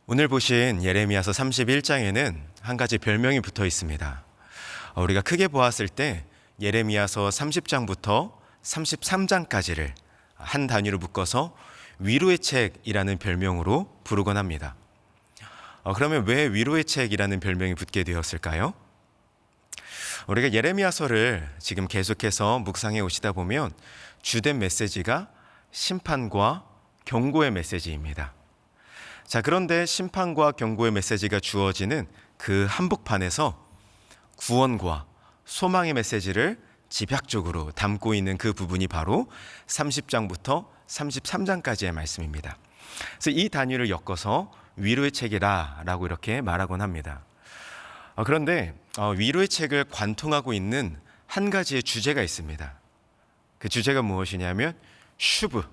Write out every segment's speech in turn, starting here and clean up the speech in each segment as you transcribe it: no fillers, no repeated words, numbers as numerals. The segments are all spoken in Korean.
오늘 보신 예레미야서 31장에는 한 가지 별명이 붙어 있습니다. 우리가 크게 보았을 때 예레미야서 30장부터 33장까지를 한 단위로 묶어서 위로의 책이라는 별명으로 부르곤 합니다. 그러면 왜 위로의 책이라는 별명이 붙게 되었을까요? 우리가 예레미야서를 지금 계속해서 묵상해 오시다 보면 주된 메시지가 심판과 경고의 메시지입니다. 자, 그런데 심판과 경고의 메시지가 주어지는 그 한복판에서 구원과 소망의 메시지를 집약적으로 담고 있는 그 부분이 바로 30장부터 33장까지의 말씀입니다. 그래서 이 단위를 엮어서 위로의 책이라 라고 이렇게 말하곤 합니다. 그런데 위로의 책을 관통하고 있는 한 가지의 주제가 있습니다. 그 주제가 무엇이냐면 슈브,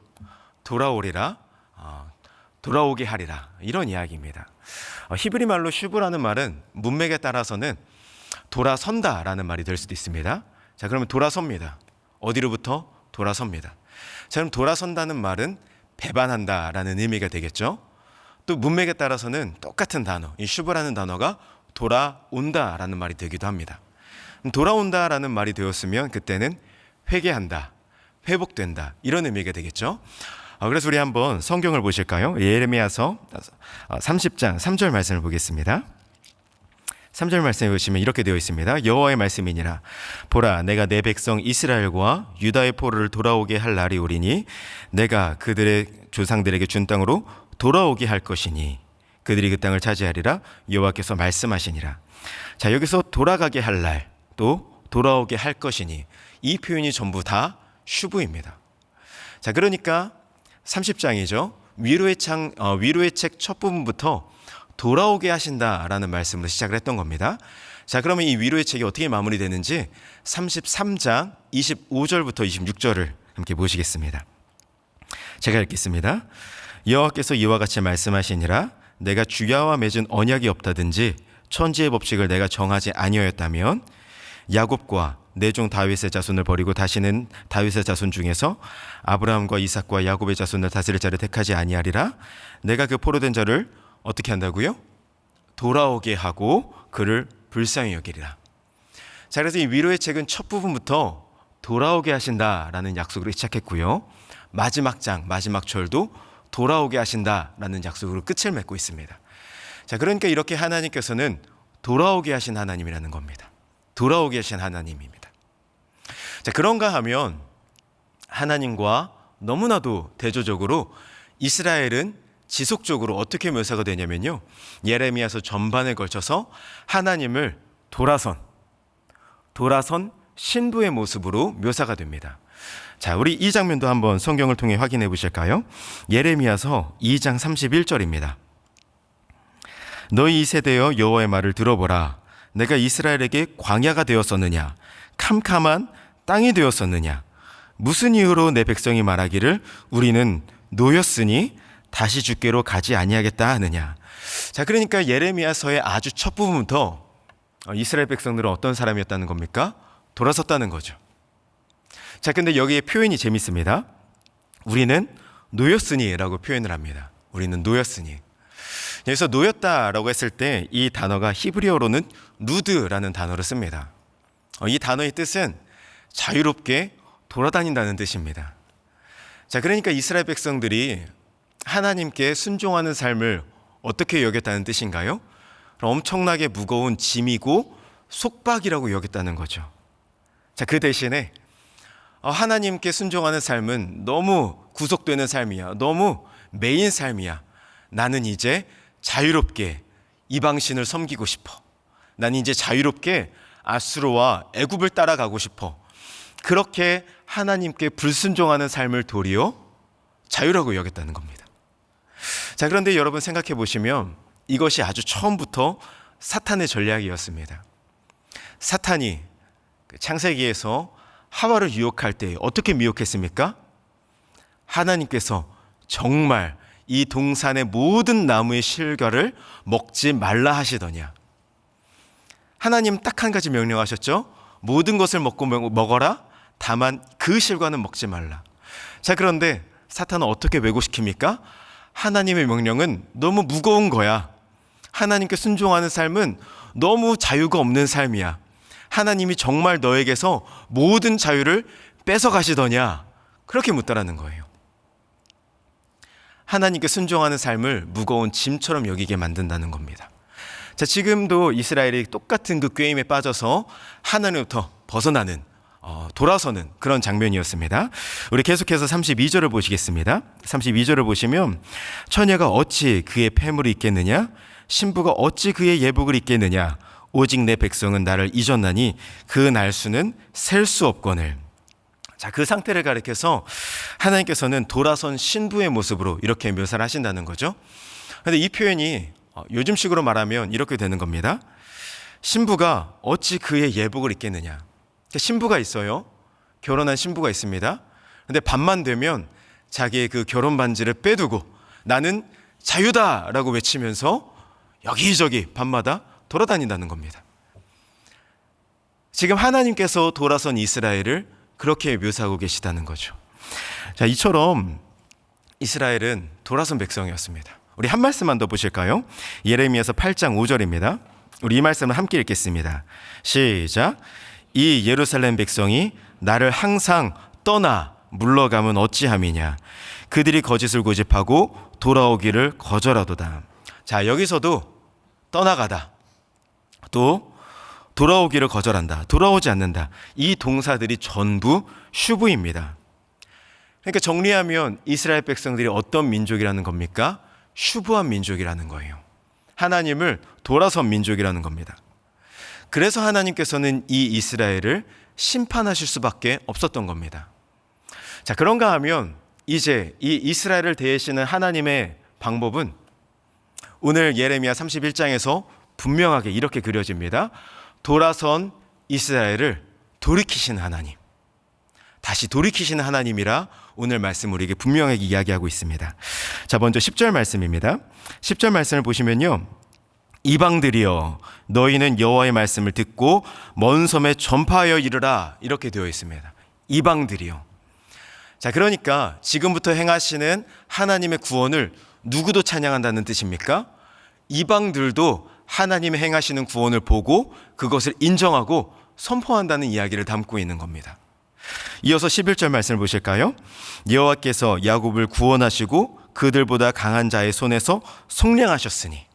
돌아오리라, 돌아오게 하리라, 이런 이야기입니다. 히브리 말로 슈브라는 말은 문맥에 따라서는 돌아선다라는 말이 될 수도 있습니다. 자, 그러면 돌아섭니다. 어디로부터? 돌아섭니다. 자, 그럼 돌아선다는 말은 배반한다라는 의미가 되겠죠. 또 문맥에 따라서는 똑같은 단어, 이 슈브라는 단어가 돌아온다라는 말이 되기도 합니다. 돌아온다라는 말이 되었으면 그때는 회개한다, 회복된다, 이런 의미가 되겠죠. 그래서 우리 한번 성경을 보실까요? 예레미야서 30장 3절 말씀을 보겠습니다. 3절 말씀에 보시면 이렇게 되어 있습니다. 여호와의 말씀이니라. 보라, 내가 내 백성 이스라엘과 유다의 포로를 돌아오게 할 날이 오리니 내가 그들의 조상들에게 준 땅으로 돌아오게 할 것이니 그들이 그 땅을 차지하리라. 여호와께서 말씀하시니라. 자, 여기서 돌아가게 할 날, 또 돌아오게 할 것이니, 이 표현이 전부 다 슈브입니다. 자, 그러니까 30장이죠. 위로의 책 첫 부분부터 돌아오게 하신다라는 말씀으로 시작을 했던 겁니다. 자, 그러면 이 위로의 책이 어떻게 마무리되는지 33장 25절부터 26절을 함께 보시겠습니다. 제가 읽겠습니다. 여호와께서 이와 같이 말씀하시니라. 내가 주야와 맺은 언약이 없다든지 천지의 법칙을 내가 정하지 아니하였다면 야곱과 내 종 다윗의 자손을 버리고 다시는 다윗의 자손 중에서 아브라함과 이삭과 야곱의 자손을 다스릴 자를 택하지 아니하리라. 내가 그 포로된 자를 어떻게 한다고요? 돌아오게 하고 그를 불쌍히 여기리라. 자, 그래서 이 위로의 책은 첫 부분부터 돌아오게 하신다라는 약속으로 시작했고요. 마지막 장, 마지막 절도 돌아오게 하신다라는 약속으로 끝을 맺고 있습니다. 자, 그러니까 이렇게 하나님께서는 돌아오게 하신 하나님이라는 겁니다. 돌아오게 하신 하나님입니다. 자, 그런가 하면 하나님과 너무나도 대조적으로 이스라엘은 지속적으로 어떻게 묘사가 되냐면요, 예레미야서 전반에 걸쳐서 하나님을 돌아선 신부의 모습으로 묘사가 됩니다. 자, 우리 이 장면도 한번 성경을 통해 확인해 보실까요? 예레미야서 2장 31절입니다. 너희 이 세대여 여호와의 말을 들어보라. 내가 이스라엘에게 광야가 되었었느냐, 캄캄한 땅이 되었었느냐. 무슨 이유로 내 백성이 말하기를 우리는 노였으니 다시 주께로 가지 아니하겠다 하느냐. 자, 그러니까 예레미야서의 아주 첫 부분부터 이스라엘 백성들은 어떤 사람이었다는 겁니까? 돌아섰다는 거죠. 자, 근데 여기에 표현이 재밌습니다. 우리는 노였으니 라고 표현을 합니다. 우리는 노였으니. 여기서 노였다라고 했을 때 이 단어가 히브리어로는 누드라는 단어를 씁니다. 이 단어의 뜻은 자유롭게 돌아다닌다는 뜻입니다. 자, 그러니까 이스라엘 백성들이 하나님께 순종하는 삶을 어떻게 여겼다는 뜻인가요? 엄청나게 무거운 짐이고 속박이라고 여겼다는 거죠. 자, 그 대신에 하나님께 순종하는 삶은 너무 구속되는 삶이야, 너무 매인 삶이야. 나는 이제 자유롭게 이방신을 섬기고 싶어. 나는 이제 자유롭게 아수르와 애굽을 따라가고 싶어. 그렇게 하나님께 불순종하는 삶을 도리어 자유라고 여겼다는 겁니다. 자, 그런데 여러분 생각해 보시면 이것이 아주 처음부터 사탄의 전략이었습니다. 사탄이 창세기에서 하와를 유혹할 때 어떻게 미혹했습니까? 하나님께서 정말 이 동산의 모든 나무의 실과를 먹지 말라 하시더냐. 하나님 딱 한 가지 명령하셨죠. 모든 것을 먹어라. 다만 그 실과는 먹지 말라. 자, 그런데 사탄은 어떻게 왜곡시킵니까? 하나님의 명령은 너무 무거운 거야. 하나님께 순종하는 삶은 너무 자유가 없는 삶이야. 하나님이 정말 너에게서 모든 자유를 뺏어가시더냐? 그렇게 묻더라는 거예요. 하나님께 순종하는 삶을 무거운 짐처럼 여기게 만든다는 겁니다. 자, 지금도 이스라엘이 똑같은 그 꾀임에 빠져서 하나님부터 벗어나는 돌아서는 그런 장면이었습니다. 우리 계속해서 32절을 보시겠습니다. 32절을 보시면 처녀가 어찌 그의 폐물을 입겠느냐? 신부가 어찌 그의 예복을 입겠느냐? 오직 내 백성은 나를 잊었나니 그 날수는 셀 수 없거늘. 자, 그 상태를 가리켜서 하나님께서는 돌아선 신부의 모습으로 이렇게 묘사를 하신다는 거죠. 그런데 이 표현이 요즘식으로 말하면 이렇게 되는 겁니다. 신부가 어찌 그의 예복을 입겠느냐? 신부가 있어요. 결혼한 신부가 있습니다. 그런데 밤만 되면 자기의 그 결혼 반지를 빼두고 나는 자유다라고 외치면서 여기저기 밤마다 돌아다닌다는 겁니다. 지금 하나님께서 돌아선 이스라엘을 그렇게 묘사하고 계시다는 거죠. 자, 이처럼 이스라엘은 돌아선 백성이었습니다. 우리 한 말씀만 더 보실까요? 예레미야서 8장 5절입니다. 우리 이 말씀을 함께 읽겠습니다. 시작. 이 예루살렘 백성이 나를 항상 떠나 물러가면 어찌함이냐? 그들이 거짓을 고집하고 돌아오기를 거절하도다. 자, 여기서도 떠나가다, 또 돌아오기를 거절한다, 돌아오지 않는다. 이 동사들이 전부 슈브입니다. 그러니까 정리하면 이스라엘 백성들이 어떤 민족이라는 겁니까? 슈브한 민족이라는 거예요. 하나님을 돌아선 민족이라는 겁니다. 그래서 하나님께서는 이 이스라엘을 심판하실 수밖에 없었던 겁니다. 자, 그런가 하면 이제 이 이스라엘을 대하시는 하나님의 방법은 오늘 예레미야 31장에서 분명하게 이렇게 그려집니다. 돌아선 이스라엘을 돌이키시는 하나님, 다시 돌이키시는 하나님이라 오늘 말씀 우리에게 분명하게 이야기하고 있습니다. 자, 먼저 10절 말씀입니다. 10절 말씀을 보시면요, 이방들이여 너희는 여호와의 말씀을 듣고 먼 섬에 전파하여 이르라, 이렇게 되어 있습니다. 이방들이요. 자, 그러니까 지금부터 행하시는 하나님의 구원을 누구도 찬양한다는 뜻입니까? 이방들도 하나님의 행하시는 구원을 보고 그것을 인정하고 선포한다는 이야기를 담고 있는 겁니다. 이어서 11절 말씀을 보실까요? 여호와께서 야곱을 구원하시고 그들보다 강한 자의 손에서 속량하셨으니.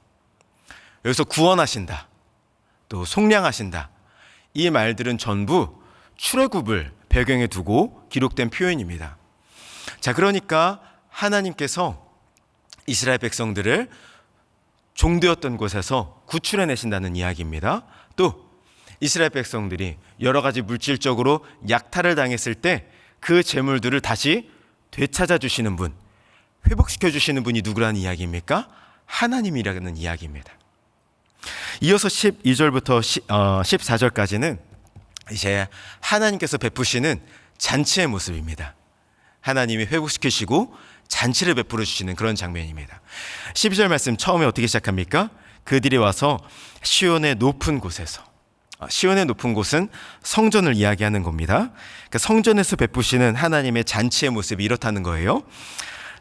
여기서 구원하신다, 또 속량하신다, 이 말들은 전부 출애굽을 배경에 두고 기록된 표현입니다. 자, 그러니까 하나님께서 이스라엘 백성들을 종되었던 곳에서 구출해내신다는 이야기입니다. 또 이스라엘 백성들이 여러 가지 물질적으로 약탈을 당했을 때 그 재물들을 다시 되찾아 주시는 분, 회복시켜 주시는 분이 누구라는 이야기입니까? 하나님이라는 이야기입니다. 이어서 12절부터 14절까지는 이제 하나님께서 베푸시는 잔치의 모습입니다. 하나님이 회복시키시고 잔치를 베풀어 주시는 그런 장면입니다. 12절 말씀 처음에 어떻게 시작합니까? 그들이 와서 시온의 높은 곳에서, 시온의 높은 곳은 성전을 이야기하는 겁니다. 그러니까 성전에서 베푸시는 하나님의 잔치의 모습이 이렇다는 거예요.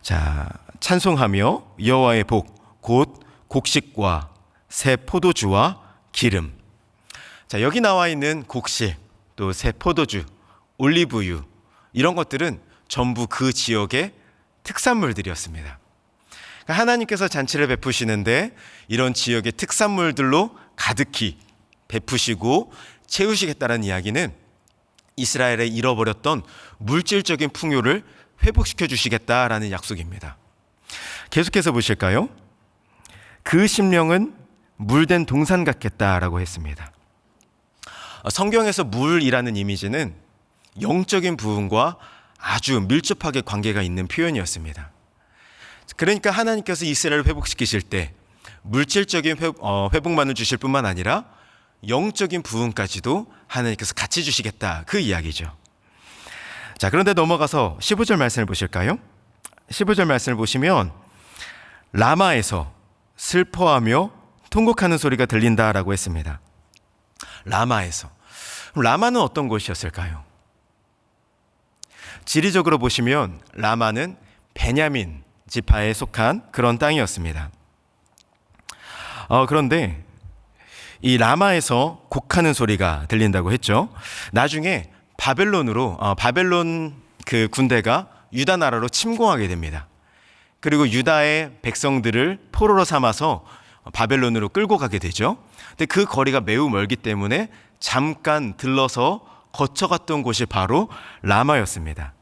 자, 찬송하며 여호와의 복, 곧 곡식과 새 포도주와 기름. 자, 여기 나와 있는 곡식, 또 새 포도주, 올리브유, 이런 것들은 전부 그 지역의 특산물들이었습니다. 그러니까 하나님께서 잔치를 베푸시는데 이런 지역의 특산물들로 가득히 베푸시고 채우시겠다는 이야기는 이스라엘의 잃어버렸던 물질적인 풍요를 회복시켜 주시겠다라는 약속입니다. 계속해서 보실까요? 그 심령은 물된 동산 같겠다라고 했습니다. 성경에서 물이라는 이미지는 영적인 부분과 아주 밀접하게 관계가 있는 표현이었습니다. 그러니까 하나님께서 이스라엘을 회복시키실 때 물질적인 회복만을 주실 뿐만 아니라 영적인 부분까지도 하나님께서 같이 주시겠다, 그 이야기죠. 자, 그런데 넘어가서 15절 말씀을 보실까요? 15절 말씀을 보시면 라마에서 슬퍼하며 통곡하는 소리가 들린다라고 했습니다. 라마에서. 그럼 라마는 어떤 곳이었을까요? 지리적으로 보시면 라마는 베냐민 지파에 속한 그런 땅이었습니다. 그런데 이 라마에서 곡하는 소리가 들린다고 했죠. 나중에 바벨론 그 군대가 유다 나라로 침공하게 됩니다. 그리고 유다의 백성들을 포로로 삼아서 바벨론으로 끌고 가게 되죠. 근데 그 거리가 매우 멀기 때문에 잠깐 들러서 거쳐갔던 곳이 바로 라마였습니다.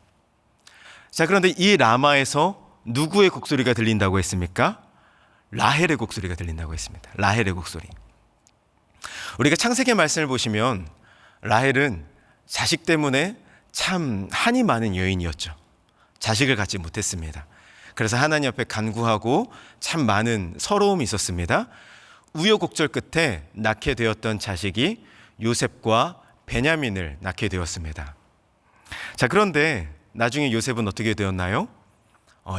자, 그런데 이 라마에서 누구의 곡소리가 들린다고 했습니까? 라헬의 곡소리가 들린다고 했습니다. 라헬의 곡소리. 우리가 창세기 말씀을 보시면 라헬은 자식 때문에 참 한이 많은 여인이었죠. 자식을 갖지 못했습니다. 그래서 하나님 앞에 간구하고 참 많은 서러움이 있었습니다. 우여곡절 끝에 낳게 되었던 자식이 요셉과 베냐민을 낳게 되었습니다. 자, 그런데 나중에 요셉은 어떻게 되었나요?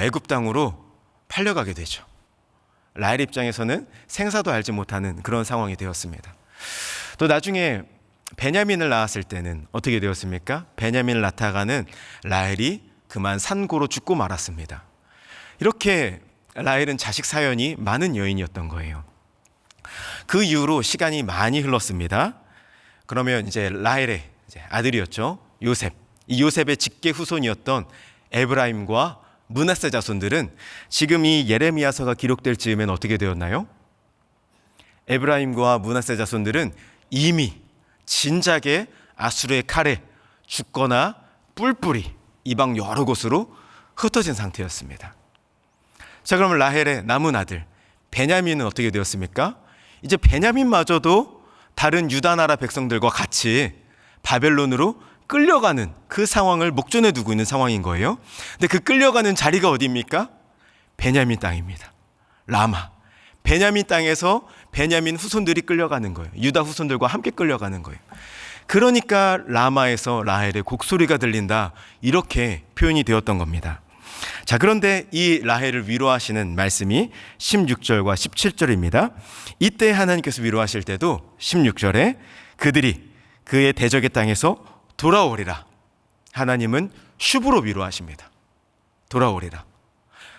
애굽 땅으로 팔려가게 되죠. 라헬 입장에서는 생사도 알지 못하는 그런 상황이 되었습니다. 또 나중에 베냐민을 낳았을 때는 어떻게 되었습니까? 베냐민을 낳다가는 라헬이 그만 산고로 죽고 말았습니다. 이렇게 라헬은 자식 사연이 많은 여인이었던 거예요. 그 이후로 시간이 많이 흘렀습니다. 그러면 이제 라헬의 아들이었죠. 요셉. 이 요셉의 직계 후손이었던 에브라임과 므낫세 자손들은 지금 이 예레미야서가 기록될 즈음엔 어떻게 되었나요? 에브라임과 므낫세 자손들은 이미 진작에 아수르의 칼에 죽거나 뿔뿔이 이방 여러 곳으로 흩어진 상태였습니다. 자, 그러면 라헬의 남은 아들 베냐민은 어떻게 되었습니까? 이제 베냐민마저도 다른 유다 나라 백성들과 같이 바벨론으로 끌려가는 그 상황을 목전에 두고 있는 상황인 거예요. 근데 그 끌려가는 자리가 어디입니까? 베냐민 땅입니다. 라마. 베냐민 땅에서 베냐민 후손들이 끌려가는 거예요. 유다 후손들과 함께 끌려가는 거예요. 그러니까 라마에서 라헬의 곡소리가 들린다, 이렇게 표현이 되었던 겁니다. 자, 그런데 이 라헬을 위로하시는 말씀이 16절과 17절입니다. 이때 하나님께서 위로하실 때도 16절에 그들이 그의 대적의 땅에서 돌아오리라. 하나님은 슈브로 위로하십니다. 돌아오리라.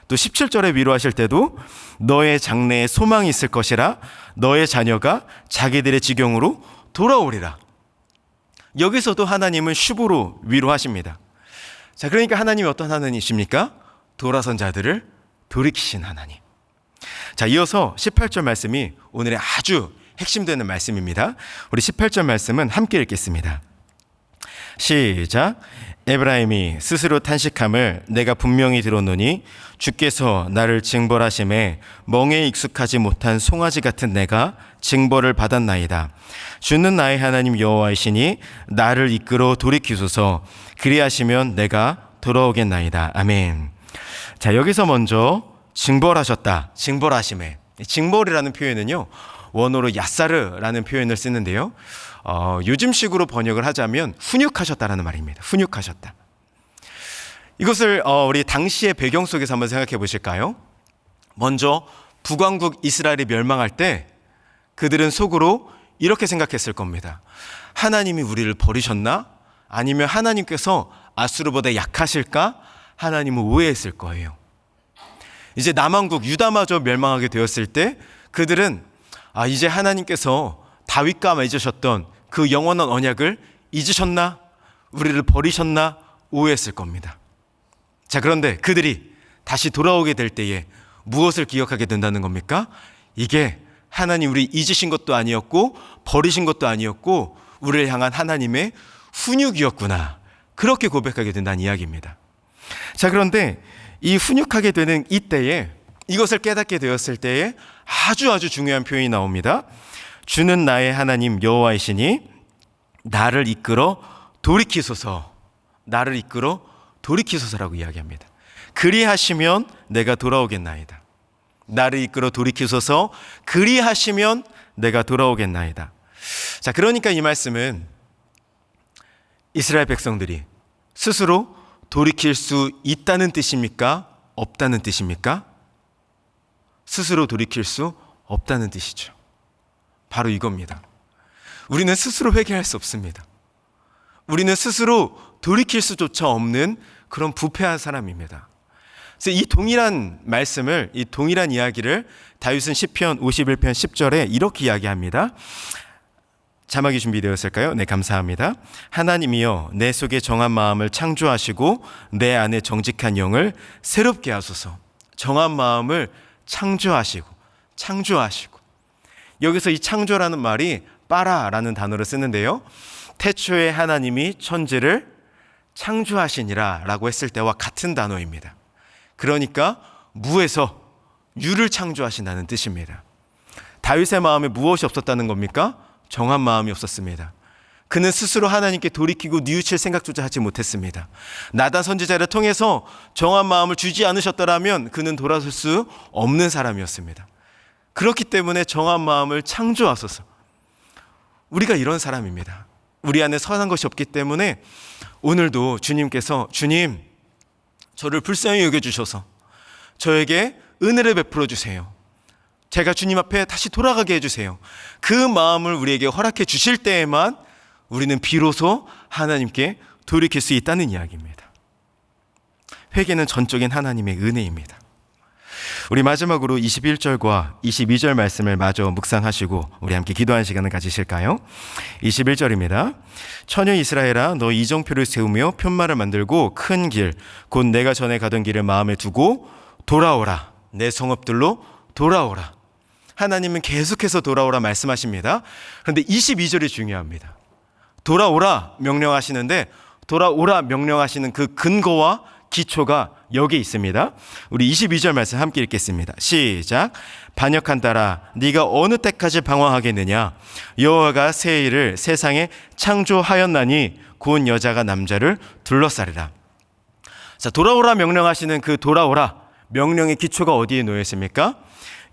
또 17절에 위로하실 때도 너의 장래에 소망이 있을 것이라. 너의 자녀가 자기들의 지경으로 돌아오리라. 여기서도 하나님은 슈브로 위로하십니다. 자, 그러니까 하나님이 어떤 하나님이십니까? 돌아선 자들을 돌이키신 하나님. 자, 이어서 18절 말씀이 오늘의 아주 핵심되는 말씀입니다. 우리 18절 말씀은 함께 읽겠습니다. 시작. 에브라임이 스스로 탄식함을 내가 분명히 들었노니 주께서 나를 징벌하심에 멍에 익숙하지 못한 송아지 같은 내가 징벌을 받았나이다. 주는 나의 하나님 여호와이시니 나를 이끌어 돌이키소서. 그리하시면 내가 돌아오겠나이다. 아멘. 자, 여기서 먼저 징벌하셨다. 징벌하심에. 징벌이라는 표현은요, 원어로 야사르라는 표현을 쓰는데요. 요즘식으로 번역을 하자면 훈육하셨다라는 말입니다. 훈육하셨다. 이것을 우리 당시의 배경 속에서 한번 생각해 보실까요? 먼저 북왕국 이스라엘이 멸망할 때 그들은 속으로 이렇게 생각했을 겁니다. 하나님이 우리를 버리셨나? 아니면 하나님께서 아수르보다 약하실까? 하나님을 오해했을 거예요. 이제 남왕국 유다마저 멸망하게 되었을 때 그들은 이제 하나님께서 다윗과 맺으셨던 그 영원한 언약을 잊으셨나? 우리를 버리셨나? 오해했을 겁니다. 자, 그런데 그들이 다시 돌아오게 될 때에 무엇을 기억하게 된다는 겁니까? 이게 하나님 우리 잊으신 것도 아니었고 버리신 것도 아니었고 우리를 향한 하나님의 훈육이었구나. 그렇게 고백하게 된다는 이야기입니다. 자, 그런데 이 훈육하게 되는 이때에 이것을 깨닫게 되었을 때에 아주 중요한 표현이 나옵니다. 주는 나의 하나님 여호와이시니 나를 이끌어 돌이키소서. 나를 이끌어 돌이키소서라고 이야기합니다. 그리하시면 내가 돌아오겠나이다. 나를 이끌어 돌이키소서. 그리하시면 내가 돌아오겠나이다. 자, 그러니까 이 말씀은 이스라엘 백성들이 스스로 돌이킬 수 있다는 뜻입니까? 없다는 뜻입니까? 스스로 돌이킬 수 없다는 뜻이죠. 바로 이겁니다. 우리는 스스로 회개할 수 없습니다. 우리는 스스로 돌이킬 수조차 없는 그런 부패한 사람입니다. 그래서 이 동일한 말씀을, 이 동일한 이야기를 다윗은 시편 51편 10절에 이렇게 이야기합니다. 자막이 준비되었을까요? 네, 감사합니다. 하나님이여 내 속에 정한 마음을 창조하시고 내 안에 정직한 영을 새롭게 하소서. 정한 마음을 창조하시고. 여기서 이 창조라는 말이 빠라라는 단어를 쓰는데요. 태초에 하나님이 천지를 창조하시니라 라고 했을 때와 같은 단어입니다. 그러니까 무에서 유를 창조하신다는 뜻입니다. 다윗의 마음에 무엇이 없었다는 겁니까? 정한 마음이 없었습니다. 그는 스스로 하나님께 돌이키고 뉘우칠 생각조차 하지 못했습니다. 나단 선지자를 통해서 정한 마음을 주지 않으셨더라면 그는 돌아설 수 없는 사람이었습니다. 그렇기 때문에 정한 마음을 창조하소서. 우리가 이런 사람입니다. 우리 안에 선한 것이 없기 때문에 오늘도 주님께서 주님, 저를 불쌍히 여겨주셔서 저에게 은혜를 베풀어 주세요. 제가 주님 앞에 다시 돌아가게 해주세요. 그 마음을 우리에게 허락해 주실 때에만 우리는 비로소 하나님께 돌이킬 수 있다는 이야기입니다. 회개는 전적인 하나님의 은혜입니다. 우리 마지막으로 21절과 22절 말씀을 마저 묵상하시고 우리 함께 기도하는 시간을 가지실까요? 21절입니다. 처녀 이스라엘아, 너 이정표를 세우며 편말을 만들고 큰 길, 곧 내가 전에 가던 길을 마음에 두고 돌아오라. 내 성읍들로 돌아오라. 하나님은 계속해서 돌아오라 말씀하십니다. 그런데 22절이 중요합니다. 돌아오라 명령하시는데 돌아오라 명령하시는 그 근거와 기초가 여기 있습니다. 우리 22절 말씀 함께 읽겠습니다. 시작. 반역한 딸아, 네가 어느 때까지 방황하겠느냐? 여호와가 새 일을 세상에 창조하였나니 곧 여자가 남자를 둘러싸리라. 자, 돌아오라 명령하시는 그 돌아오라 명령의 기초가 어디에 놓여 있습니까?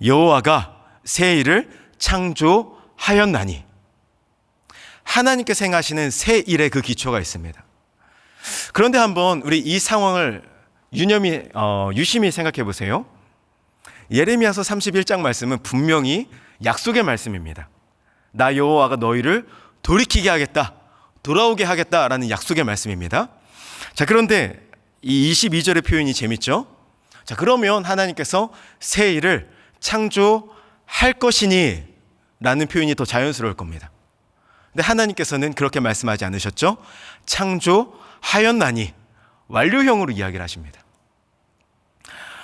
여호와가 새 일을 창조하였나니. 하나님께서 행하시는 새 일의 그 기초가 있습니다. 그런데 한번 우리 이 상황을 유심히 생각해 보세요. 예레미야서 31장 말씀은 분명히 약속의 말씀입니다. 나 여호와가 너희를 돌이키게 하겠다, 돌아오게 하겠다라는 약속의 말씀입니다. 자, 그런데 이 22절의 표현이 재밌죠? 자, 그러면 하나님께서 새 일을 창조할 것이니 라는 표현이 더 자연스러울 겁니다. 근데 하나님께서는 그렇게 말씀하지 않으셨죠? 창조하였나니, 완료형으로 이야기를 하십니다.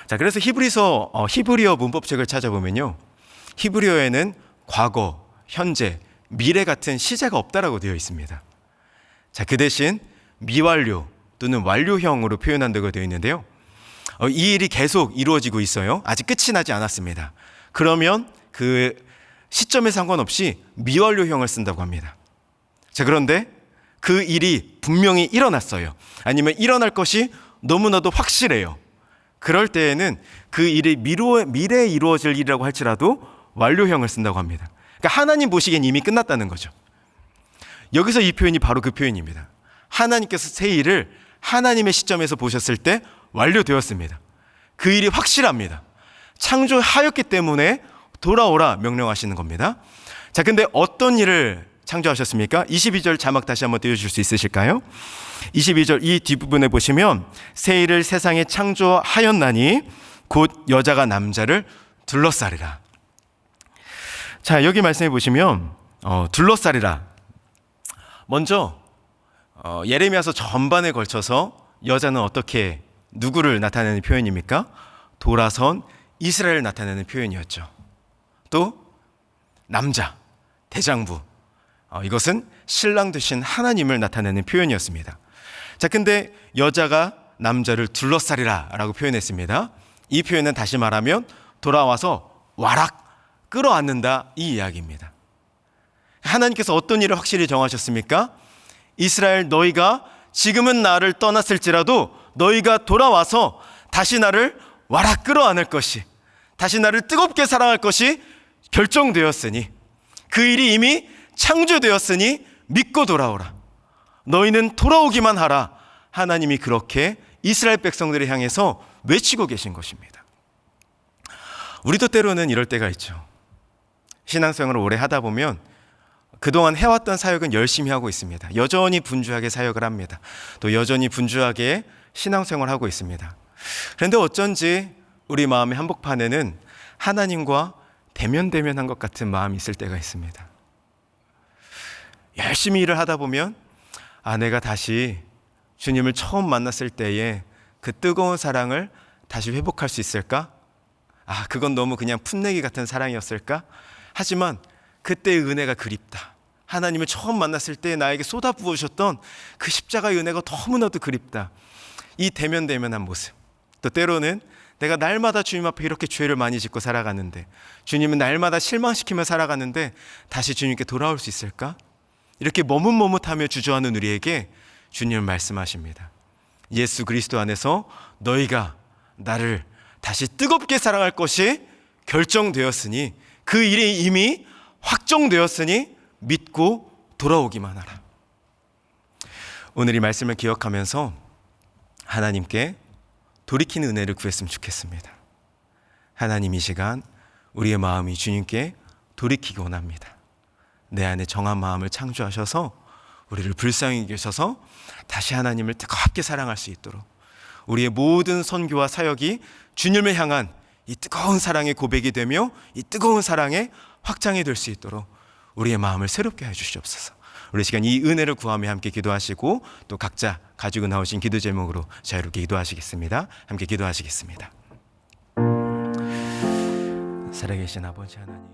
자, 그래서 히브리어 문법책을 찾아보면요, 히브리어에는 과거, 현재, 미래 같은 시제가 없다라고 되어 있습니다. 자, 그 대신 미완료 또는 완료형으로 표현한다고 되어 있는데요, 이 일이 계속 이루어지고 있어요. 아직 끝이 나지 않았습니다. 그러면 그 시점에 상관없이 미완료형을 쓴다고 합니다. 자, 그런데 그 일이 분명히 일어났어요. 아니면 일어날 것이 너무나도 확실해요. 그럴 때에는 그 일이 미래에 이루어질 일이라고 할지라도 완료형을 쓴다고 합니다. 그러니까 하나님 보시기엔 이미 끝났다는 거죠. 여기서 이 표현이 바로 그 표현입니다. 하나님께서 새 일을 하나님의 시점에서 보셨을 때 완료되었습니다. 그 일이 확실합니다. 창조하였기 때문에 돌아오라 명령하시는 겁니다. 자, 근데 어떤 일을 창조하셨습니까? 22절 자막 다시 한번 띄워주실 수 있으실까요? 22절 이 뒷부분에 보시면 새 일을 세상에 창조하였나니 곧 여자가 남자를 둘러싸리라. 자, 여기 말씀해 보시면 둘러싸리라. 먼저 예레미야서 전반에 걸쳐서 여자는 어떻게 누구를 나타내는 표현입니까? 돌아선 이스라엘을 나타내는 표현이었죠. 또 남자, 대장부, 이것은 신랑 되신 하나님을 나타내는 표현이었습니다. 자, 근데 여자가 남자를 둘러싸리라 라고 표현했습니다. 이 표현은 다시 말하면 돌아와서 와락 끌어안는다, 이 이야기입니다. 하나님께서 어떤 일을 확실히 정하셨습니까? 이스라엘, 너희가 지금은 나를 떠났을지라도 너희가 돌아와서 다시 나를 와락 끌어안을 것이, 다시 나를 뜨겁게 사랑할 것이 결정되었으니, 그 일이 이미 창조되었으니 믿고 돌아오라. 너희는 돌아오기만 하라. 하나님이 그렇게 이스라엘 백성들을 향해서 외치고 계신 것입니다. 우리도 때로는 이럴 때가 있죠. 신앙생활을 오래 하다 보면 그동안 해왔던 사역은 열심히 하고 있습니다. 여전히 분주하게 사역을 합니다. 또 여전히 분주하게 신앙생활을 하고 있습니다. 그런데 어쩐지 우리 마음의 한복판에는 하나님과 대면대면한 것 같은 마음이 있을 때가 있습니다. 열심히 일을 하다 보면 내가 다시 주님을 처음 만났을 때의 그 뜨거운 사랑을 다시 회복할 수 있을까? 그건 너무 그냥 풋내기 같은 사랑이었을까? 하지만 그때의 은혜가 그립다. 하나님을 처음 만났을 때 나에게 쏟아부으셨던 그 십자가의 은혜가 너무나도 그립다. 이 대면대면한 모습. 또 때로는 내가 날마다 주님 앞에 이렇게 죄를 많이 짓고 살아가는데, 주님은 날마다 실망시키며 살아가는데 다시 주님께 돌아올 수 있을까? 이렇게 머뭇머뭇하며 주저하는 우리에게 주님은 말씀하십니다. 예수 그리스도 안에서 너희가 나를 다시 뜨겁게 사랑할 것이 결정되었으니, 그 일이 이미 확정되었으니 믿고 돌아오기만 하라. 오늘 이 말씀을 기억하면서 하나님께 돌이키는 은혜를 구했으면 좋겠습니다. 하나님, 이 시간 우리의 마음이 주님께 돌이키기 원합니다. 내 안에 정한 마음을 창조하셔서 우리를 불쌍히 여기셔서 다시 하나님을 뜨겁게 사랑할 수 있도록, 우리의 모든 선교와 사역이 주님을 향한 이 뜨거운 사랑의 고백이 되며 이 뜨거운 사랑의 확장이 될 수 있도록 우리의 마음을 새롭게 해주시옵소서. 우리 시간 이 은혜를 구하며 함께 기도하시고, 또 각자 가지고 나오신 기도 제목으로 자유롭게 기도하시겠습니다. 함께 기도하시겠습니다. 살아계신 아버지 하나님,